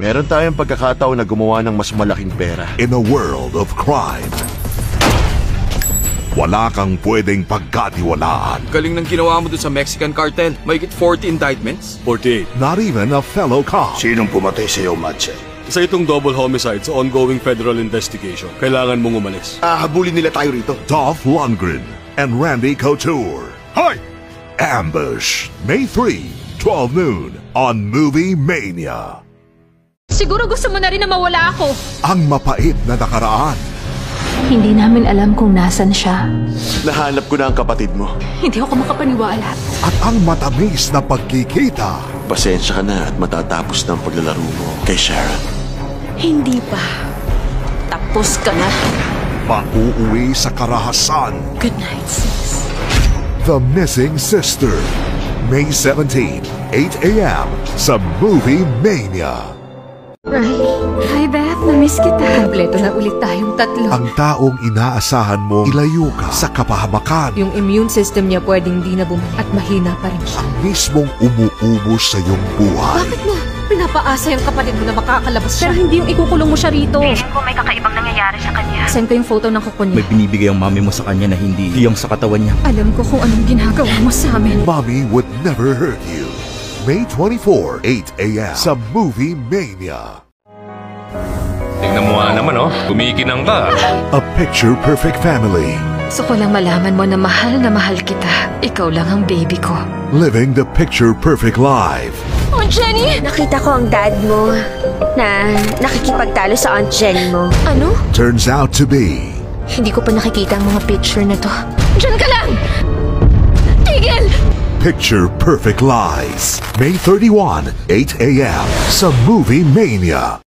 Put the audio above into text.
Meron tayong pagkakataon na gumawa ng mas malaking pera. In a world of crime, wala kang pwedeng pagkatiwalaan. Galing ng ginawa mo dun sa Mexican cartel. May 40 indictments? 48. Not even a fellow cop. Sinong pumatay sa'yo, Madsen? Sa itong double homicide sa ongoing federal investigation, kailangan mong umalis. Habulin nila tayo rito. Dolph Lundgren and Randy Couture. Hoy! Ambush, May 3, 12 noon on Movie Mania. Siguro gusto mo na rin na mawala ako. Ang mapait na nakaraan. Hindi namin alam kung nasan siya. Nahanap ko na ang kapatid mo. Hindi ako makapaniwala. At ang matamis na pagkikita. Pasensya ka na at matatapos na ang paglalaro mo kay Sharon. Hindi pa. Tapos ka na. Pauuwi sa karahasan. Good night, sis. The Missing Sister. May 17, 8 a.m. sa Movie Mania. Hi, Beth. Na-miss kita. Kompleto na ulit tayong tatlo. Ang taong inaasahan mo ilayo ka sa kapahamakan. Yung immune system niya pwedeng di na bumalik at mahina pa rin siya. Ang mismong umuubos sa iyong buhay. Bakit mo? Pinapaasa yung kapatid mo na makakalabas siya. Pero hindi yung ikukulong mo siya rito. Feeling ko may kakaibang nangyayari sa kanya. Send ko yung photo ng kuko niya. May binibigay ang mami mo sa kanya na hindi yung sa katawan niya. Alam ko kung anong ginagawa mo sa amin. Mommy would never hurt you. May 24, 8 a.m. sa Movie Mania. Tingnan mo nga naman, kumikinang ka. A picture-perfect family. Gusto ko lang malaman mo na mahal kita. Ikaw lang ang baby ko. Living the picture-perfect life. Aunt Jenny! Nakita ko ang dad mo na nakikipagtalo sa Aunt Jenny mo. Ano? Turns out to be Hindi ko pa nakikita ang mga picture na to. Diyan ka lang! Tigil! Picture-perfect lies. May 31, 8 a.m. sa Movie Mania.